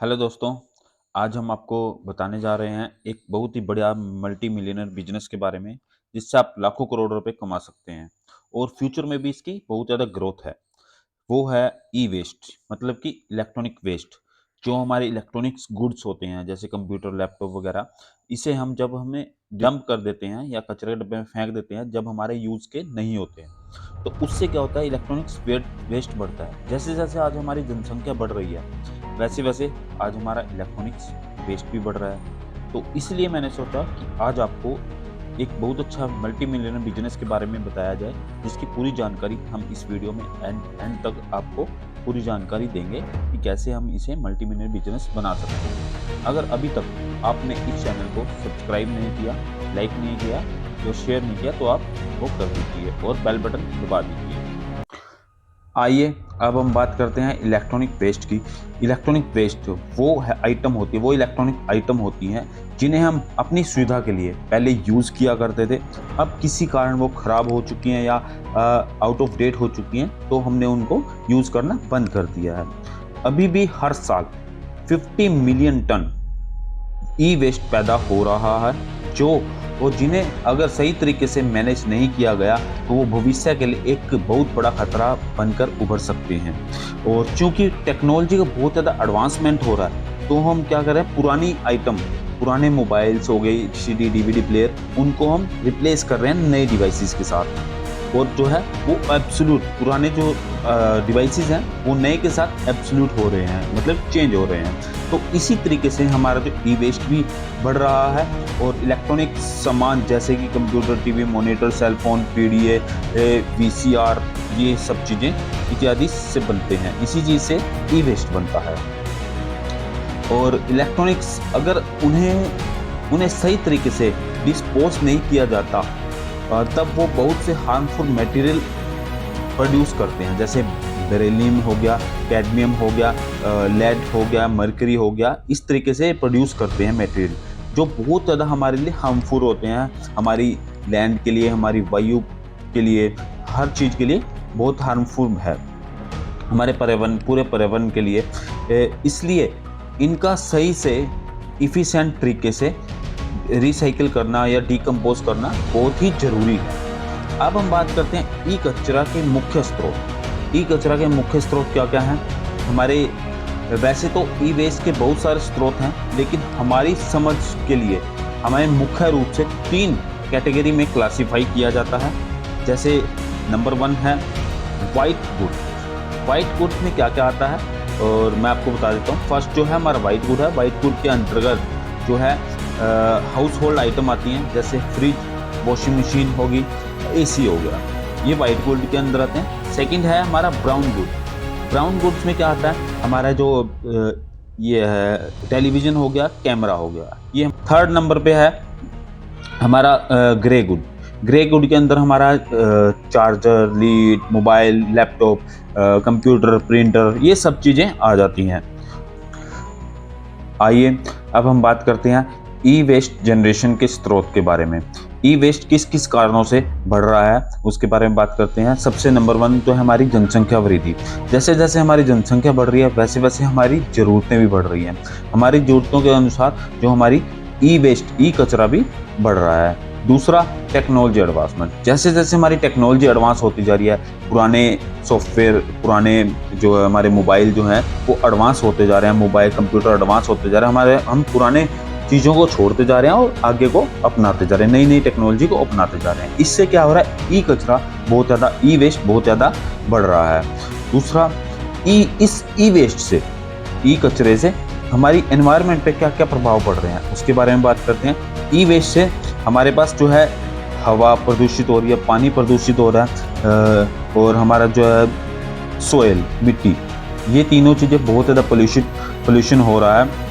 Hello दोस्तों, आज हम आपको बताने जा रहे हैं एक बहुत ही बढ़िया मल्टी मिलियनर बिजनेस के बारे में, जिससे आप लाखों करोड़ रुपए कमा सकते हैं और फ्यूचर में भी इसकी बहुत ज़्यादा ग्रोथ है। वो है ई वेस्ट, मतलब कि इलेक्ट्रॉनिक वेस्ट। जो हमारे इलेक्ट्रॉनिक्स गुड्स होते हैं जैसे कंप्यूटर, लैपटॉप वगैरह, इसे हम जब हमें डंप कर देते हैं या कचरे के डब्बे में फेंक देते हैं जब हमारे यूज़ के नहीं होते हैं, तो उससे क्या होता है, इलेक्ट्रॉनिक्स वेस्ट बढ़ता है। जैसे जैसे आज हमारी जनसंख्या बढ़ रही है, वैसे वैसे आज हमारा इलेक्ट्रॉनिक्स वेस्ट भी बढ़ रहा है। तो इसलिए मैंने सोचा कि आज आपको एक बहुत अच्छा मल्टी मिलियनर बिजनेस के बारे में बताया जाए, जिसकी पूरी जानकारी हम इस वीडियो में एंड एंड तक आपको पूरी जानकारी देंगे कि कैसे हम इसे मल्टी मिलियनर बिजनेस बना सकते हैं। अगर अभी तक आपने इस चैनल को सब्सक्राइब नहीं किया, लाइक नहीं किया या शेयर नहीं किया, तो आप वो कर दीजिए और बेल बटन दबा दीजिए। आइए अब हम बात करते हैं इलेक्ट्रॉनिक वेस्ट की। इलेक्ट्रॉनिक वेस्ट वो है आइटम होती है, वो इलेक्ट्रॉनिक आइटम होती हैं जिन्हें हम अपनी सुविधा के लिए पहले यूज़ किया करते थे। अब किसी कारण वो ख़राब हो चुकी हैं या आउट ऑफ डेट हो चुकी हैं, तो हमने उनको यूज़ करना बंद कर दिया है। अभी भी हर साल 50 मिलियन टन ई वेस्ट पैदा हो रहा है, जो और जिन्हें अगर सही तरीके से मैनेज नहीं किया गया तो वो भविष्य के लिए एक बहुत बड़ा खतरा बनकर उभर सकते हैं। और चूंकि टेक्नोलॉजी का बहुत ज़्यादा एडवांसमेंट हो रहा है, तो हम क्या कर रहे हैं, पुरानी आइटम, पुराने मोबाइल्स हो गए, सीडी डीवीडी प्लेयर, उनको हम रिप्लेस कर रहे हैं नए डिवाइसेस के साथ। और जो है वो एब्सोल्यूट पुराने जो डिवाइसेस हैं वो नए के साथ एब्सोल्यूट हो रहे हैं, मतलब चेंज हो रहे हैं। तो इसी तरीके से हमारा जो ई वेस्ट भी बढ़ रहा है। और इलेक्ट्रॉनिक सामान जैसे कि computer, TV, monitor, cell phone, PDA, VCR, ये सब चीज़ें इत्यादि से बनते हैं। इसी चीज़ से ई वेस्ट बनता है। और इलेक्ट्रॉनिक्स अगर उन्हें सही तरीके से डिस्पोज नहीं किया जाता, तब वो बहुत से हार्मफुल मटेरियल प्रोड्यूस करते हैं, जैसे बेरिलियम हो गया, कैडमियम हो गया, लेड हो गया, मरकरी हो गया। इस तरीके से प्रोड्यूस करते हैं मटेरियल जो बहुत ज़्यादा हमारे लिए हार्मफुल होते हैं, हमारी लैंड के लिए, हमारी वायु के लिए, हर चीज़ के लिए बहुत हार्मफुल है, हमारे पर्यावरण, पूरे पर्यावरण के लिए। इसलिए इनका सही से इफ़िशिएंट तरीके से रिसाइकिल करना या डिकम्पोज करना बहुत ही ज़रूरी है। अब हम बात करते हैं ई कचरा के मुख्य स्रोत। ई कचरा के मुख्य स्रोत क्या क्या हैं हमारे? वैसे तो ई वेस्ट के बहुत सारे स्रोत हैं, लेकिन हमारी समझ के लिए हमें मुख्य रूप से 3 कैटेगरी में क्लासिफाई किया जाता है। जैसे नंबर 1 है वाइट गुड। वाइट गुड में क्या क्या आता है और मैं आपको बता देता हूँ। फर्स्ट जो है हमारा वाइट गुड है। वाइट गुड के अंतर्गत जो है हाउस होल्ड आइटम आती हैं, जैसे फ्रिज, वॉशिंग मशीन होगी, एसी हो गया, ये वाइट गुड के अंदर आते हैं। सेकंड है हमारा ब्राउन गुड। ब्राउन गुड्स में क्या आता है, हमारा जो ये है टेलीविज़न हो गया, कैमरा हो गया। ये थर्ड नंबर पे है हमारा ग्रे गुड। ग्रे गुड के अंदर हमारा charger, lead, mobile, laptop, computer, printer, ये सब चीज़ें आ जाती हैं। आइए अब हम बात करते हैं ई वेस्ट जनरेशन के स्रोत के बारे में। ई वेस्ट किस किस कारणों से बढ़ रहा है उसके बारे में बात करते हैं। सबसे नंबर 1 तो है हमारी जनसंख्या वृद्धि। जैसे जैसे हमारी जनसंख्या बढ़ रही है, वैसे वैसे हमारी ज़रूरतें भी बढ़ रही हैं। हमारी ज़रूरतों के अनुसार जो हमारी ई वेस्ट, ई कचरा भी बढ़ रहा है। दूसरा, टेक्नोलॉजी एडवांसमेंट। जैसे जैसे हमारी टेक्नोलॉजी एडवांस होती जा रही है, पुराने सॉफ्टवेयर, पुराने जो हमारे मोबाइल जो हैं वो एडवांस होते जा रहे हैं, मोबाइल कंप्यूटर एडवांस होते जा रहे हैं, हम पुराने चीज़ों को छोड़ते जा रहे हैं और आगे को अपनाते जा रहे हैं, नई नई टेक्नोलॉजी को अपनाते जा रहे हैं। इससे क्या हो रहा है, ई कचरा बहुत ज़्यादा, ई वेस्ट बहुत ज़्यादा बढ़ रहा है। दूसरा, इस ई वेस्ट से, ई कचरे से हमारी एनवायरनमेंट पे क्या क्या प्रभाव पड़ रहे हैं उसके बारे में बात करते हैं। ई वेस्ट से हमारे पास जो है हवा प्रदूषित हो रही है, पानी प्रदूषित हो रहा है, और हमारा जो है सोयल, मिट्टी, ये तीनों चीज़ें बहुत ज़्यादा पोल्यूशन हो रहा है।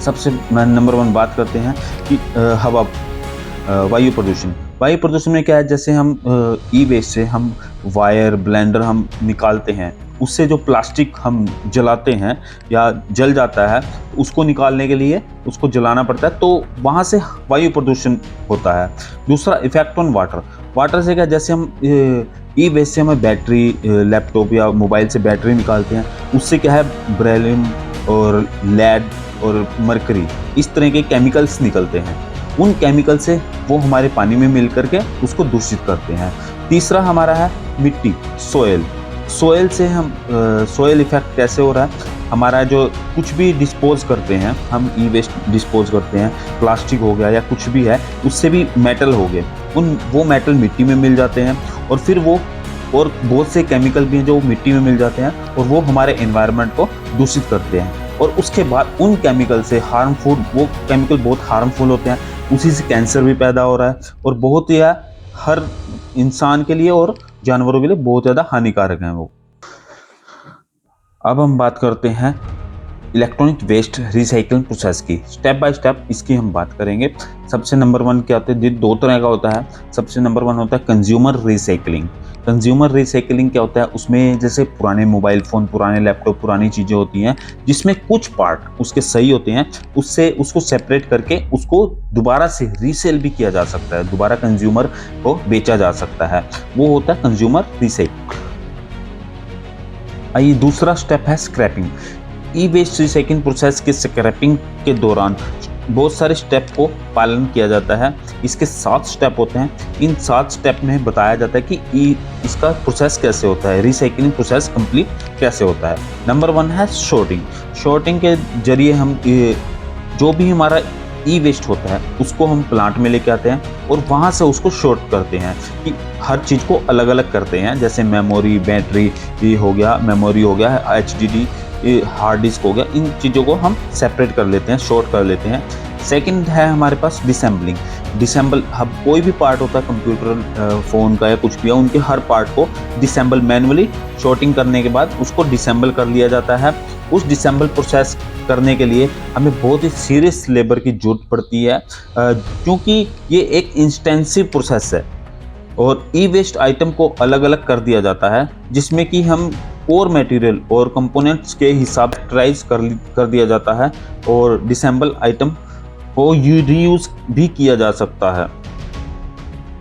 सबसे नंबर 1 बात करते हैं कि हवा, वायु प्रदूषण। वायु प्रदूषण में क्या है, जैसे हम ई वेस्ट से हम वायर, ब्लेंडर हम निकालते हैं, उससे जो प्लास्टिक हम जलाते हैं या जल जाता है, उसको निकालने के लिए उसको जलाना पड़ता है, तो वहाँ से वायु प्रदूषण होता है। दूसरा, इफेक्ट ऑन वाटर। वाटर से क्या, जैसे हम ई वेस्ट से हमें बैटरी, लैपटॉप या मोबाइल से बैटरी निकालते हैं, उससे क्या है, बेरिलियम, और लेड और मरकरी, इस तरह के केमिकल्स निकलते हैं। उन केमिकल से वो हमारे पानी में मिल करके उसको दूषित करते हैं। तीसरा हमारा है मिट्टी, सोयल। सोयल से हम सोयल इफेक्ट कैसे हो रहा है, हमारा जो कुछ भी डिस्पोज करते हैं हम, ई वेस्ट डिस्पोज करते हैं, प्लास्टिक हो गया या कुछ भी है, उससे भी मेटल हो गए, वो मेटल मिट्टी में मिल जाते हैं और फिर वो, और बहुत से केमिकल भी हैं जो मिट्टी में मिल जाते हैं और वो हमारे एनवायरनमेंट को दूषित करते हैं। और उसके बाद उन केमिकल से हार्मफुल, वो केमिकल बहुत हार्मफुल होते हैं, उसी से कैंसर भी पैदा हो रहा है और बहुत ही हर इंसान के लिए और जानवरों के लिए बहुत ज़्यादा हानिकारक हैं वो। अब हम बात करते हैं इलेक्ट्रॉनिक वेस्ट रिसाइकलिंग प्रोसेस की, स्टेप बाय स्टेप इसकी हम बात करेंगे। सबसे नंबर 1 क्या होता है, दो तरह का होता है। सबसे नंबर 1 होता है कंज्यूमर रिसाइकलिंग। कंज्यूमर रिसाइकलिंग क्या होता है, उसमें जैसे पुराने मोबाइल फ़ोन, पुराने लैपटॉप, पुरानी चीज़ें होती हैं जिसमें कुछ पार्ट उसके सही होते हैं, उससे उसको सेपरेट करके उसको दोबारा से रीसेल भी किया जा सकता है, दोबारा कंज्यूमर को बेचा जा सकता है, वो होता है कंज्यूमर रिसाइकलिंग। आइए दूसरा स्टेप है स्क्रैपिंग। ई वेस्ट रिसाइकलिंग प्रोसेस के स्क्रैपिंग के दौरान बहुत सारे स्टेप को पालन किया जाता है। इसके 7 स्टेप होते हैं। इन 7 स्टेप में बताया जाता है कि इसका प्रोसेस कैसे होता है, रिसाइकलिंग प्रोसेस कंप्लीट कैसे होता है। नंबर 1 है शॉर्टिंग। शॉर्टिंग के जरिए हम जो भी हमारा ई वेस्ट होता है उसको हम प्लांट में लेके आते हैं और वहाँ से उसको शॉर्ट करते हैं, कि हर चीज़ को अलग अलग करते हैं। जैसे मेमोरी, बैटरी ये हो गया, मेमोरी हो गया, HDD, हार्ड डिस्क हो गया, इन चीज़ों को हम सेपरेट कर लेते हैं, शॉर्ट कर लेते हैं। सेकंड है हमारे पास डिसेंबलिंग। डिसेंबल, अब कोई भी पार्ट होता है कंप्यूटर, फ़ोन का या कुछ भी है, उनके हर पार्ट को डिसेंबल, मैनुअली शॉर्टिंग करने के बाद उसको डिसेंबल कर लिया जाता है। उस डिसेंबल प्रोसेस करने के लिए हमें बहुत ही सीरियस लेबर की ज़रूरत पड़ती है, क्योंकि ये एक इंटेंसिव प्रोसेस है और ई वेस्ट आइटम को अलग अलग कर दिया जाता है, जिसमें कि हम कोर मटेरियल और कंपोनेंट्स के हिसाब से ट्राइज कर दिया जाता है और डिसेंबल आइटम को रीयूज भी किया जा सकता है।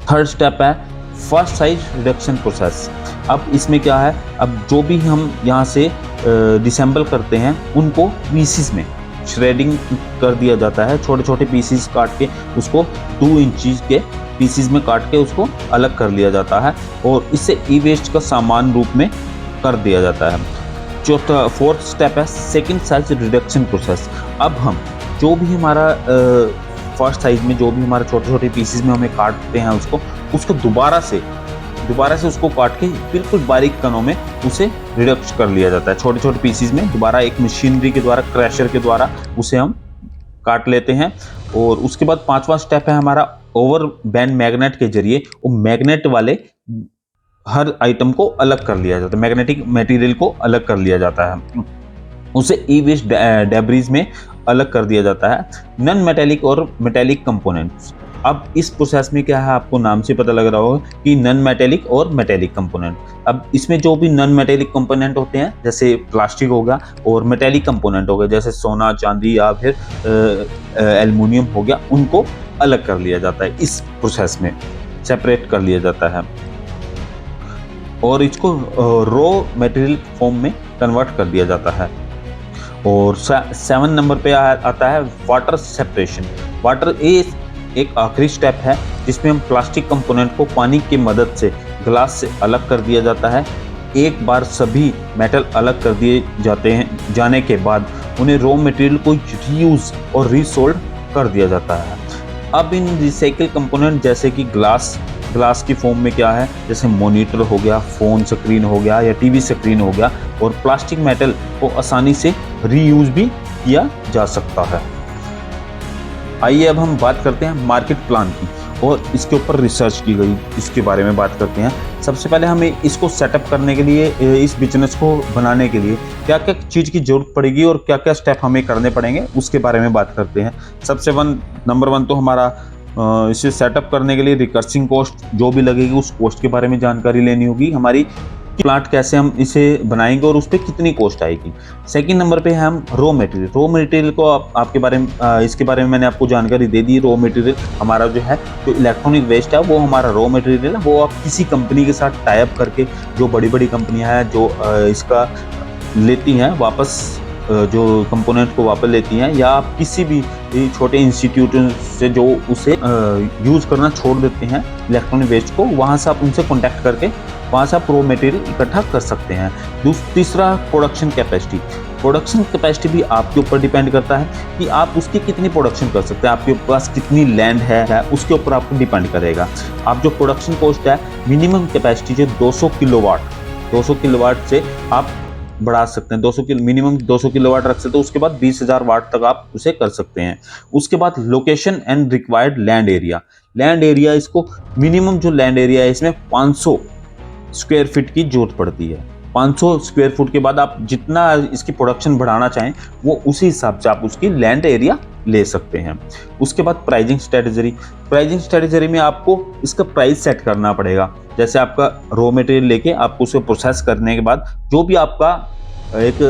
थर्ड स्टेप है फर्स्ट साइज रिडक्शन प्रोसेस। अब इसमें क्या है, अब जो भी हम यहाँ से डिसेंबल करते हैं उनको पीसीस में श्रेडिंग कर दिया जाता है, छोटे छोटे पीसीस काट के उसको 2 इंच के पीसीस में काट के उसको अलग कर लिया जाता है और इससे ई वेस्ट का सामान रूप में कर दिया जाता है। चौथा, फोर्थ स्टेप है सेकंड साइज रिडक्शन प्रोसेस। अब हम जो भी हमारा फर्स्ट साइज में जो भी हमारे छोटे छोटे पीसेस में हमें काटते हैं उसको दोबारा से उसको काट के बिल्कुल बारीक कणों में उसे रिडक्ट कर लिया जाता है। छोटे छोटे पीसेस में दोबारा एक मशीनरी के द्वारा, क्रैशर के द्वारा उसे हम काट लेते हैं। और उसके बाद 5वां स्टेप है हमारा ओवर बैंड मैग्नेट के जरिए वो मैग्नेट वाले हर आइटम को अलग कर लिया जाता है, मैग्नेटिक मटेरियल को अलग कर लिया जाता है, उसे ई वेस्ट डेब्रीज में अलग कर दिया जाता है। नॉन मेटेलिक और मेटेलिक कंपोनेंट्स। अब इस प्रोसेस में क्या है, आपको नाम से पता लग रहा होगा कि नॉन मेटेलिक और मेटेलिक कंपोनेंट। अब इसमें जो भी नॉन मेटेलिक कंपोनेंट होते हैं जैसे प्लास्टिक होगा और मेटेलिक कंपोनेंट हो गए जैसे सोना, चांदी या फिर एल्युमिनियम हो गया, उनको अलग कर लिया जाता है, इस प्रोसेस में सेपरेट कर लिया जाता है और इसको रॉ मटेरियल फॉर्म में कन्वर्ट कर दिया जाता है। और 7 नंबर पे आता है वाटर सेपरेशन। वाटर एक आखिरी स्टेप है जिसमें हम प्लास्टिक कंपोनेंट को पानी की मदद से ग्लास से अलग कर दिया जाता है। एक बार सभी मेटल अलग कर दिए जाने के बाद उन्हें रॉ मटेरियल को रीयूज और रीसोल्ड कर दिया जाता है। अब इन रिसाइकिल कंपोनेंट जैसे कि ग्लास की फॉर्म में क्या है, जैसे मॉनिटर हो गया, फ़ोन स्क्रीन हो गया या टीवी स्क्रीन हो गया, और प्लास्टिक मेटल को आसानी से रीयूज भी किया जा सकता है। आइए अब हम बात करते हैं मार्केट प्लान की और इसके ऊपर रिसर्च की गई, इसके बारे में बात करते हैं। सबसे पहले हमें इसको सेटअप करने के लिए, इस बिजनेस को बनाने के लिए क्या क्या चीज़ की ज़रूरत पड़ेगी और क्या क्या स्टेप हमें करने पड़ेंगे उसके बारे में बात करते हैं। नंबर 1 तो हमारा इसे सेटअप करने के लिए रिकर्सिंग कॉस्ट जो भी लगेगी उस कॉस्ट के बारे में जानकारी लेनी होगी, हमारी प्लांट कैसे हम इसे बनाएंगे और उस पर कितनी कॉस्ट आएगी। सेकंड नंबर पे है हम रॉ मटेरियल को आपके बारे में, इसके बारे में मैंने आपको जानकारी दे दी। रॉ मटेरियल हमारा जो है, जो इलेक्ट्रॉनिक वेस्ट है वो हमारा रॉ मटेरियल है, वो आप किसी कंपनी के साथ टाई अप करके, जो बड़ी बड़ी कंपनियां हैं जो इसका लेती हैं वापस जो कंपोनेंट को वापस लेती हैं, या आप किसी भी छोटे इंस्टीट्यूट से जो उसे यूज़ करना छोड़ देते हैं इलेक्ट्रॉनिक वेस्ट को, वहाँ से आप उनसे कॉन्टैक्ट करके वहाँ से आप रॉ मटेरियल इकट्ठा कर सकते हैं। तीसरा, प्रोडक्शन कैपेसिटी। प्रोडक्शन कैपेसिटी भी आपके ऊपर डिपेंड करता है कि आप उसकी कितनी प्रोडक्शन कर सकते हैं, आपके पास कितनी लैंड है उसके ऊपर आपको डिपेंड करेगा। आप जो प्रोडक्शन कॉस्ट है, मिनिमम कैपेसिटी जो 200 किलोवाट से आप बढ़ा सकते हैं। 200 किलो मिनिमम 200 किलोवाट रख सकते हैं, उसके बाद 20,000 वाट तक आप उसे कर सकते हैं। उसके बाद location and required land area इसको मिनिमम जो लैंड एरिया है इसमें 500 स्क्वायर फीट की जरूरत पड़ती है। 500 स्क्वायर फुट के बाद आप जितना इसकी प्रोडक्शन बढ़ाना चाहें वो उसी हिसाब से आप उसकी लैंड एरिया ले सकते हैं। उसके बाद प्राइजिंग स्ट्रेटजी में आपको इसका प्राइस सेट करना पड़ेगा। जैसे आपका रॉ मटेरियल लेके आपको उसे प्रोसेस करने के बाद जो भी आपका एक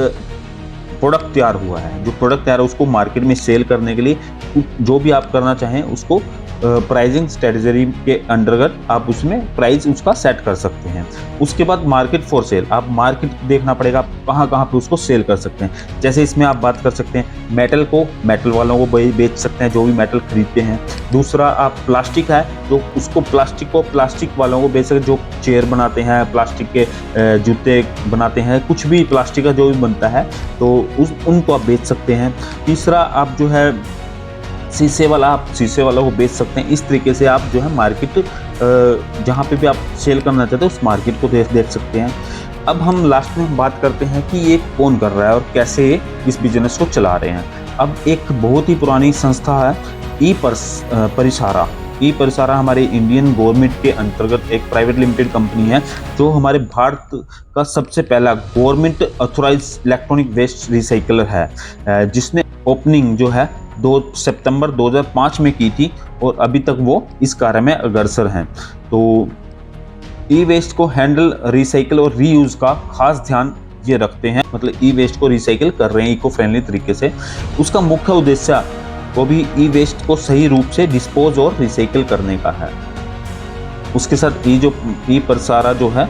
प्रोडक्ट तैयार हुआ है, जो प्रोडक्ट तैयार है उसको मार्केट में सेल करने के लिए जो भी आप करना चाहें उसको प्राइजिंग स्ट्रेटजी के अंतर्गत आप उसमें प्राइस उसका सेट कर सकते हैं। उसके बाद मार्केट फॉर सेल, आप मार्केट देखना पड़ेगा आप कहाँ कहाँ पे उसको सेल कर सकते हैं। जैसे इसमें आप बात कर सकते हैं मेटल को मेटल वालों को बेच सकते हैं जो भी मेटल खरीदते हैं। दूसरा, आप प्लास्टिक है तो उसको प्लास्टिक वालों को बेच सकते हैं जो चेयर बनाते हैं, प्लास्टिक के जूते बनाते हैं, कुछ भी प्लास्टिक का जो भी बनता है तो उनको आप बेच सकते हैं। तीसरा, आप जो है शीशे वाला को बेच सकते हैं। इस तरीके से आप जो है मार्केट जहाँ पे भी आप सेल करना चाहते हैं उस मार्केट को देख सकते हैं। अब हम लास्ट में बात करते हैं कि ये कौन कर रहा है और कैसे इस बिजनेस को चला रहे हैं। अब एक बहुत ही पुरानी संस्था है ई परिसारा हमारे इंडियन गवर्नमेंट के अंतर्गत एक प्राइवेट लिमिटेड कंपनी है जो हमारे भारत का सबसे पहला government authorise electronic waste recycler है, जिसने ओपनिंग जो है 2 सितंबर 2005 में की थी और अभी तक वो इस कार्य में अग्रसर हैं। तो ई वेस्ट को हैंडल, रिसाइकल और रीयूज का खास ध्यान ये रखते हैं, मतलब ई वेस्ट को रिसाइकल कर रहे हैं इको फ्रेंडली तरीके से। उसका मुख्य उद्देश्य वो भी ई वेस्ट को सही रूप से डिस्पोज और रिसाइकल करने का है। उसके साथ ई प्रसारा जो है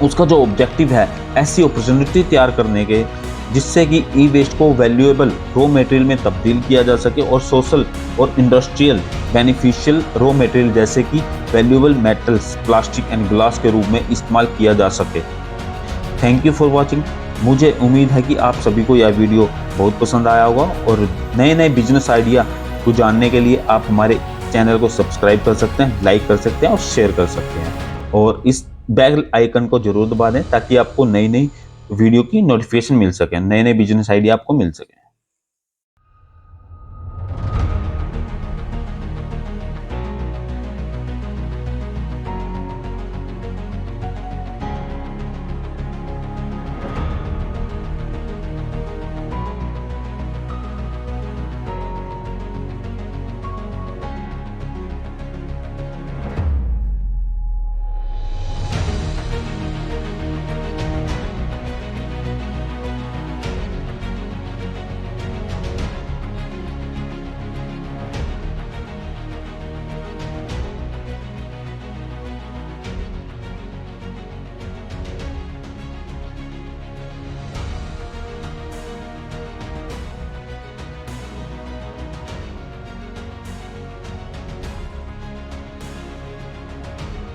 उसका जो ऑब्जेक्टिव है ऐसी अपॉर्चुनिटी तैयार करने के जिससे कि ई वेस्ट को वैल्यूएबल रॉ मटेरियल में तब्दील किया जा सके और सोशल और इंडस्ट्रियल बेनिफिशियल रॉ मटेरियल जैसे कि valuable metals, plastic and glass के रूप में इस्तेमाल किया जा सके। Thank you for watching. मुझे उम्मीद है कि आप सभी को यह वीडियो बहुत पसंद आया होगा और नए बिजनेस आइडिया को जानने के लिए आप हमारे चैनल को सब्सक्राइब कर सकते हैं, लाइक कर सकते हैं और शेयर कर सकते हैं और इस बेल आइकन को जरूर दबा दें ताकि आपको नई वीडियो की नोटिफिकेशन मिल सके, नए बिजनेस आइडिया आपको मिल सके।